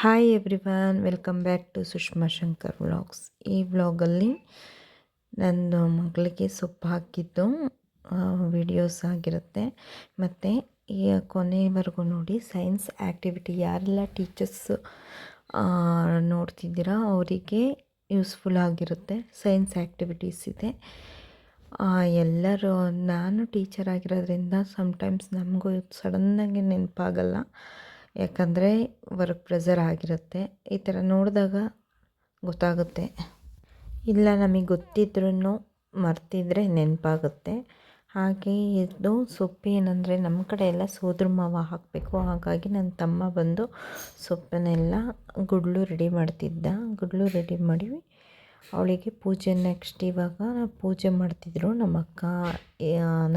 Hi everyone, welcome back to Sushma Shankar vlogs. ಈ ವ್ಲಾಗಲ್ಲಿ ನನ್ನ ಮಗಳಿಗೆ ಸೊಪ್ಪು ಹಾಕಿದ್ದು ವಿಡಿಯೋಸ್ ಆಗಿರುತ್ತೆ. ಮತ್ತು ಈ ಕೊನೆವರೆಗೂ ನೋಡಿ. ಸೈನ್ಸ್ ಆ್ಯಕ್ಟಿವಿಟಿ ಯಾರೆಲ್ಲ ಟೀಚರ್ಸ್ ನೋಡ್ತಿದ್ದೀರಾ ಅವರಿಗೆ ಯೂಸ್ಫುಲ್ ಆಗಿರುತ್ತೆ. ಸೈನ್ಸ್ ಆ್ಯಕ್ಟಿವಿಟೀಸ್ ಇದೆ. ಎಲ್ಲರೂ ನಾನು ಟೀಚರ್ ಆಗಿರೋದ್ರಿಂದ ಸಮ್ಟೈಮ್ಸ್ ನಮಗೂ ಸಡನ್ನಾಗಿ ನೆನಪಾಗಲ್ಲ, ಯಾಕಂದರೆ ವರ್ಕ್ ಪ್ರೆಷರ್ ಆಗಿರುತ್ತೆ. ಈ ಥರ ನೋಡಿದಾಗ ಗೊತ್ತಾಗುತ್ತೆ. ಇಲ್ಲ ನಮಗೆ ಗೊತ್ತಿದ್ರೂ ಮರ್ತಿದ್ರೆ ನೆನಪಾಗುತ್ತೆ. ಹಾಗೆ ಇದು ಸೊಪ್ಪು ಏನಂದರೆ ನಮ್ಮ ಕಡೆ ಎಲ್ಲ ಸೋದ್ರ ಮಾವ ಹಾಕಬೇಕು. ಹಾಗಾಗಿ ನನ್ನ ತಮ್ಮ ಬಂದು ಸೊಪ್ಪನ್ನೆಲ್ಲ ಗುಡ್ಲು ರೆಡಿ ಮಾಡ್ತಿದ್ದ. ಗುಡ್ಲು ರೆಡಿ ಮಾಡಿ ಅವಳಿಗೆ ಪೂಜೆ ನೆಕ್ಸ್ಟ್ ಇವಾಗ ಪೂಜೆ ಮಾಡ್ತಿದ್ರು ನಮ್ಮ ಅಕ್ಕ,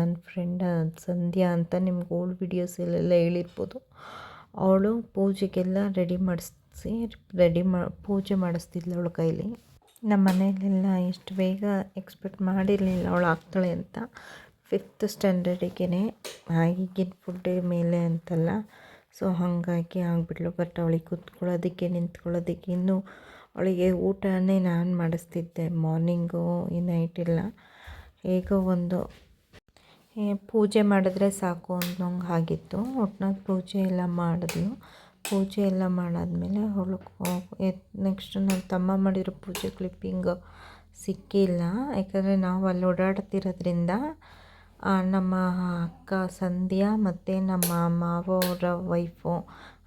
ನನ್ನ ಫ್ರೆಂಡ್ ಸಂಧ್ಯಾ ಅಂತ. ನಿಮ್ಗೆ ಓಲ್ಡ್ ವೀಡಿಯೋಸಲ್ಲೆಲ್ಲ ಹೇಳಿರ್ಬೋದು. ಅವಳು ಪೂಜೆಗೆಲ್ಲ ಪೂಜೆ ಮಾಡಿಸ್ತಿದ್ಲು ಅವಳ ಕೈಲಿ. ನಮ್ಮ ಮನೆಯಲ್ಲೆಲ್ಲ ಎಷ್ಟು ಬೇಗ ಎಕ್ಸ್ಪೆಕ್ಟ್ ಮಾಡಿರಲಿಲ್ಲ ಅವಳು ಆಗ್ತಾಳೆ ಅಂತ. 5th ಸ್ಟ್ಯಾಂಡರ್ಡಿಗೆ ಈಗಿನ ಫುಡ್ ಮೇಲೆ ಅಂತಲ್ಲ, ಸೊ ಹಾಗಾಗಿ ಆಗಿಬಿಟ್ಲು. ಬಟ್ ಅವಳಿಗೆ ಕೂತ್ಕೊಳ್ಳೋದಕ್ಕೆ ನಿಂತ್ಕೊಳ್ಳೋದಕ್ಕೆ ಇನ್ನೂ ಅವಳಿಗೆ ಊಟನೇ ನಾನು ಮಾಡಿಸ್ತಿದ್ದೆ, ಮಾರ್ನಿಂಗು ಈ ನೈಟೆಲ್ಲ. ಹೇಗೋ ಒಂದು ಪೂಜೆ ಮಾಡಿದ್ರೆ ಸಾಕು ಅನ್ನೋಂಗೆ ಆಗಿತ್ತು. ಒಟ್ನಲ್ಲಿ ಪೂಜೆ ಎಲ್ಲ ಮಾಡಿದ್ಲು. ಪೂಜೆ ಎಲ್ಲ ಮಾಡಾದ್ಮೇಲೆ ಅವಳು ನೆಕ್ಸ್ಟ್ ನನ್ನ ತಮ್ಮ ಮಾಡಿರೋ ಪೂಜೆ ಕ್ಲಿಪ್ಪಿಂಗ್ ಸಿಕ್ಕಿಲ್ಲ, ಯಾಕಂದರೆ ನಾವು ಅಲ್ಲಿ ಓಡಾಡ್ತಿರೋದ್ರಿಂದ. ನಮ್ಮ ಅಕ್ಕ ಸಂಧ್ಯಾ ಮತ್ತು ನಮ್ಮ ಮಾವವರ ವೈಫು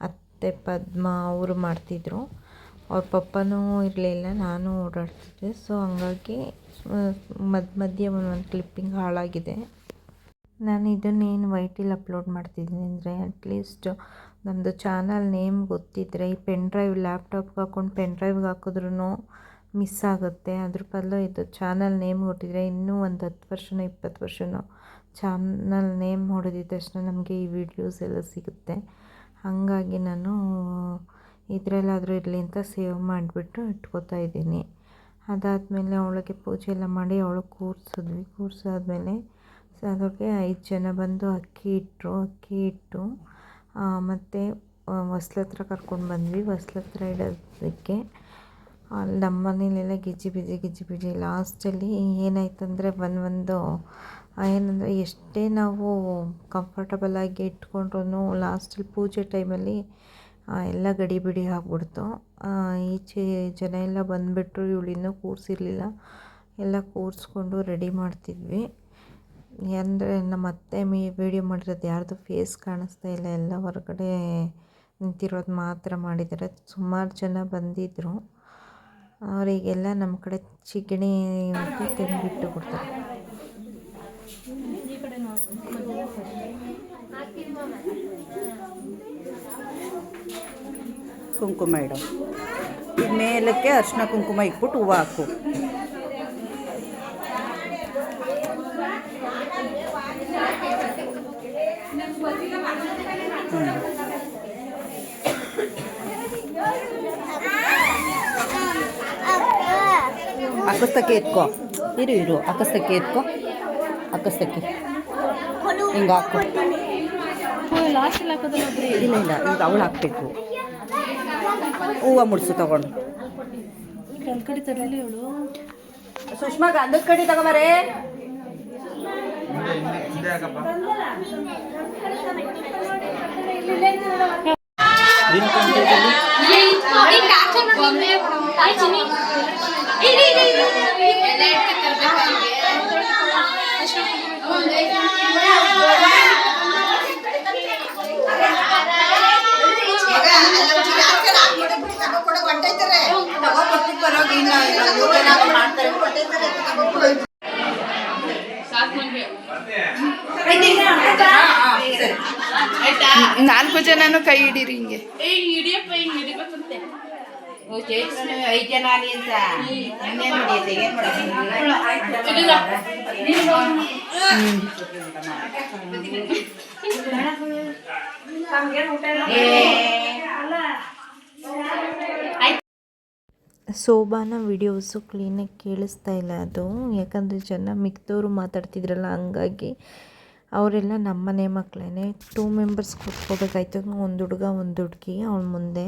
ಅತ್ತೆ ಪದ್ಮ ಅವರು ಮಾಡ್ತಿದ್ರು. ಅವ್ರ ಪಪ್ಪನೂ ಇರಲಿಲ್ಲ, ನಾನು ಓಡಾಡ್ತಿದ್ದೆ. ಸೊ ಹಂಗಾಗಿ ಮಧ್ಯೆ ಒಂದೊಂದು ಕ್ಲಿಪ್ಪಿಂಗ್ ಹಾಳಾಗಿದೆ. ನಾನು ಇದನ್ನೇನು ವೈಟಿಲಿ ಅಪ್ಲೋಡ್ ಮಾಡ್ತಿದ್ದೀನಿ ಅಂದರೆ, ಅಟ್ಲೀಸ್ಟ್ ನಮ್ಮದು ಚಾನಲ್ ನೇಮ್ ಗೊತ್ತಿದ್ದರೆ, ಈ ಪೆನ್ ಡ್ರೈವ್ ಲ್ಯಾಪ್ಟಾಪ್ಗೆ ಹಾಕ್ಕೊಂಡು ಪೆನ್ ಡ್ರೈವ್ಗೆ ಹಾಕಿದ್ರೂ ಮಿಸ್ ಆಗುತ್ತೆ. ಅದ್ರ ಬದಲು ಇದು ಚಾನಲ್ ನೇಮ್ ಕೊಟ್ಟಿದ್ರೆ ಇನ್ನೂ ಒಂದು 10 ವರ್ಷನೋ 20 ವರ್ಷನೋ ಚಾನಲ್ ನೇಮ್ ಹೊಡೆದಿದ್ದ ತಕ್ಷಣ ನಮಗೆ ಈ ವಿಡಿಯೋಸ್ ಎಲ್ಲ ಸಿಗುತ್ತೆ. ಹಾಗಾಗಿ ನಾನು ಇದರಲ್ಲಾದರೂ ಇರಲಿ ಅಂತ ಸೇವ್ ಮಾಡಿಬಿಟ್ಟು ಇಟ್ಕೋತಾ ಇದ್ದೀನಿ. ಅದಾದಮೇಲೆ ಅವಳಿಗೆ ಪೂಜೆ ಎಲ್ಲ ಮಾಡಿ ಅವಳು ಕೂರಿಸಾದ್ಮೇಲೆ ಅದಕ್ಕೆ 5 ಜನ ಬಂದು ಅಕ್ಕಿ ಇಟ್ಟು ಮತ್ತು ಹೊಸ್ಲ ಹತ್ರ ಕರ್ಕೊಂಡು ಬಂದ್ವಿ. ಹೊಸ್ಲ ಹತ್ರ ಇಡೋದಕ್ಕೆ ಅಲ್ಲಿ ನಮ್ಮ ಮನೇಲೆಲ್ಲ ಗಿಜಿ ಬಿಜಿ. ಲಾಸ್ಟಲ್ಲಿ ಏನಾಯ್ತಂದರೆ ಏನಂದರೆ ಎಷ್ಟೇ ನಾವು ಕಂಫರ್ಟಬಲಾಗಿ ಇಟ್ಕೊಂಡ್ರೂ ಲಾಸ್ಟಲ್ಲಿ ಪೂಜೆ ಟೈಮಲ್ಲಿ ಎಲ್ಲ ಗಡಿಬಿಡಿ ಆಗಿಬಿಡ್ತು. ಈಚೆ ಜನ ಎಲ್ಲ ಬಂದುಬಿಟ್ರು, ಇವಳಿನ್ನೂ ಕೂರಿಸಿರ್ಲಿಲ್ಲ. ಎಲ್ಲ ಕೂರಿಸ್ಕೊಂಡು ರೆಡಿ ಮಾಡ್ತಿದ್ವಿ. ಅಂದರೆ ನಮ್ಮ ಅತ್ತೆ ವೀಡಿಯೋ ಮಾಡಿರೋದು ಯಾರ್ದು ಫೇಸ್ ಕಾಣಿಸ್ತಾ ಇಲ್ಲ, ಎಲ್ಲ ಹೊರಗಡೆ ನಿಂತಿರೋದು ಮಾತ್ರ ಮಾಡಿದ್ದಾರೆ. ಸುಮಾರು ಜನ ಬಂದಿದ್ದರು. ಅವರಿಗೆಲ್ಲ ನಮ್ಮ ಕಡೆ ಚಿಗಣಿ ಅಂತ ತಿಂದುಬಿಟ್ಟು ಬಿಡ್ತಾರೆ. ಕುಂಕುಮ ಇಡು. ಈಗ ಮೇಲಕ್ಕೆ ಅರಿಶಿನ ಕುಂಕುಮ ಇಟ್ಬಿಟ್ಟು ಹೂವು ಹಾಕು. ಅಕ್ಕಸ್ತಕ್ಕೆ ಎತ್ಕೊ. ಇರು ಅಕ್ಕಸ್ತಕ್ಕೆ ಎತ್ಕೊ. ಅಕ್ಕಸ್ತಕ್ಕೆ ಹಿಂಗೆ ಹಾಕು. ಇಲ್ಲ ಈಗ ಅವಳು ಹಾಕಬೇಕು. ಹೂವು ಮುಡಿಸು ತಗೊಂಡು. ಸುಷ್ಮಾ ಗಂಧದ ಕಡಿ ತಗೊಂಬರೇ. ನಾಲ್ಕು ಜನನು ಕೈ ಹಿಡೀರಿ ಹಿಂಗೆ. ಶೋಭಾನ ವಿಡಿಯೋಸು ಕ್ಲೀನಾಗಿ ಕೇಳಿಸ್ತಾ ಇಲ್ಲ ಅದು, ಯಾಕಂದರೆ ಜನ ಮಿಕ್ದವರು ಮಾತಾಡ್ತಿದ್ರಲ್ಲ, ಹಂಗಾಗಿ ಅವರೆಲ್ಲ ನಮ್ಮ ಮನೆ ಮಕ್ಕಳೇ. 2 ಮೆಂಬರ್ಸ್ ಕೂತ್ಕೋಬೇಕಾಯ್ತು, ಒಂದು ಹುಡುಗ ಒಂದು ಹುಡುಗಿ ಅವಳ ಮುಂದೆ.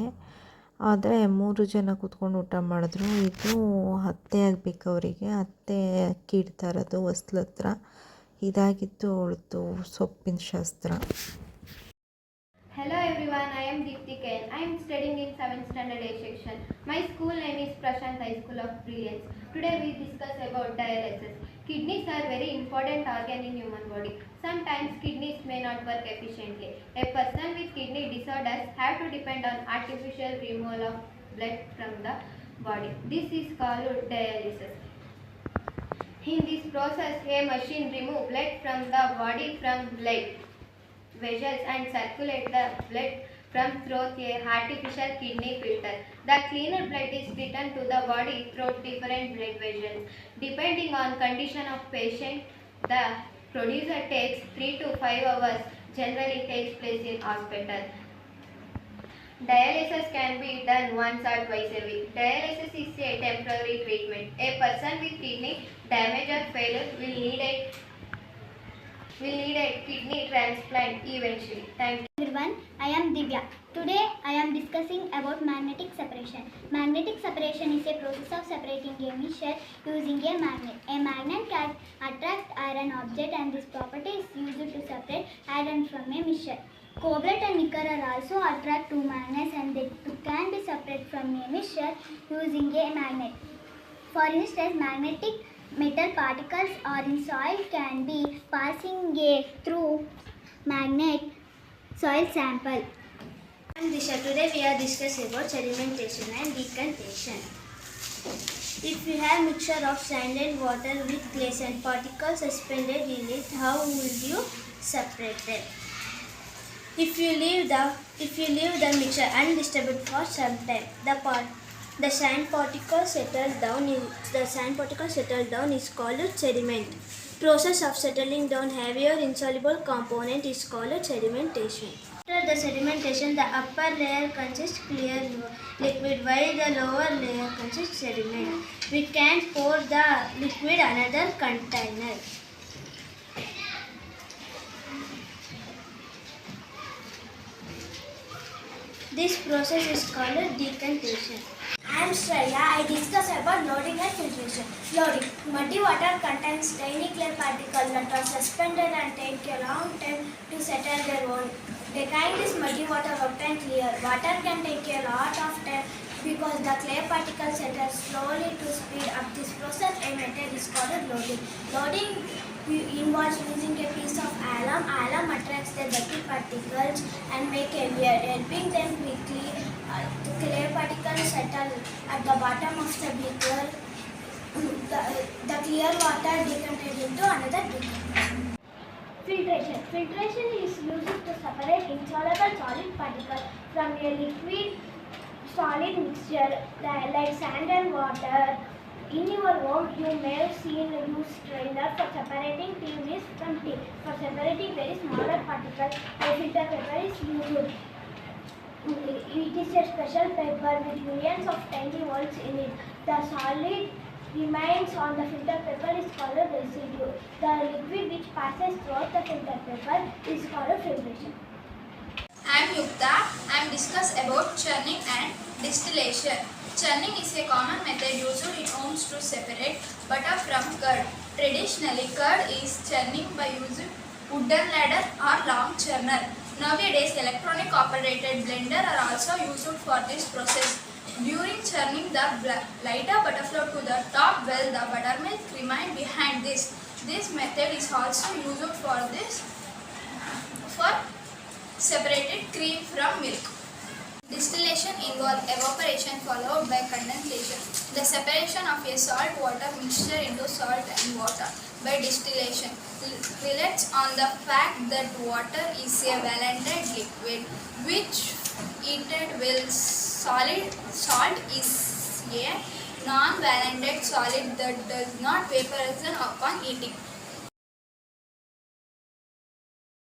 ಆದರೆ 3 ಜನ ಕೂತ್ಕೊಂಡು ಊಟ ಮಾಡಿದ್ರು. ಇದು ಅತ್ತೆ ಆಗಬೇಕು ಅವರಿಗೆ. ಅತ್ತೆ ಅಕ್ಕಿ ಇಡ್ತಾ ಇರೋದು ಹೊಸ್ಲ ಹತ್ರ. ಇದಾಗಿತ್ತು ಅವಳದ್ದು ಸೊಪ್ಪಿನ ಶಾಸ್ತ್ರ. Hello everyone, I am Deepti Kain. I am studying in 7th standard A section. My school name is Prashant High School of Brilliance. Today we discuss about dialysis. Kidneys are very important organ in human body. Sometimes kidneys may not work efficiently. A person with kidney disorders have to depend on artificial removal of blood from the body. This is called dialysis. In this process, a machine removes blood from the body from blood vessels and circulate the blood from through a artificial kidney filter. The cleaner blood is returned to the body through different blood vessels. Depending on condition of patient, the procedure takes 3 to 5 hours. Generally takes place in hospital. Dialysis can be done once or twice a week. Dialysis is a temporary treatment. A person with kidney damage or failure will need a kidney transplant eventually. Thank you. Everyone, I am Divya. Today I am discussing about magnetic separation. Magnetic separation is a process of separating a mixture using a magnet. A magnet can attract iron object and this property is used to separate iron from a mixture. Cobalt and nickel are also attract two magnets and they can be separated from a mixture using a magnet. For instance, magnetic metal particles or in soil can be passing through magnet soil sample. I am Disha. Today we are discussing about sedimentation and decantation. If you have mixture of sand and water with glass and particles suspended in it, how will you separate them? If you leave the mixture undisturbed for some time, the sand particle settles down is called sediment. Process of settling down heavier insoluble component is called sedimentation. After the sedimentation, the upper layer consists clear liquid while the lower layer consists sediment. We can pour the liquid another container. This process is called decantation. I am Shreya. I discuss about loading and filtration. Loading. Muddy water contains tiny clear particles that are suspended and take a long time to settle their own. Decaying this muddy water obtains clear. Water can take a lot of time because the clay particles settle slowly. To speed up this process, a method is called loading. Loading involves using a piece of alum. Alum attracts the dirty particles and make heavier, helping them quickly. The clay particles settle at the bottom of the beaker. The clear water decanted into another beaker. Filtration. Filtration is used to separate insoluble solid particles from a liquid solid mixture like sand and water. In your home, you may have seen use strainer for separating tea leaves from tea. For separating very smaller particles, a filter paper is used. It is a special paper with millions of tiny holes in it. The solid remains on the filter paper is called residue. The liquid which passes through the filter paper is called filtration. I am Yukta. I am discuss about churning and distillation. Churning is a common method used in homes to separate butter from curd. Traditionally, curd is churning by using wooden ladle or long churner. Nowadays, electronic operated blender are also used for this process. During churning, the lighter butter flow to the top while the buttermilk remain behind this. This method is also used for separated cream from milk. Distillation involves evaporation followed by condensation. The separation of a salt water mixture into salt and water by distillation relates on the fact that water is a valented liquid which heated will solid. Salt is a non-valented solid that does not vaporize upon heating.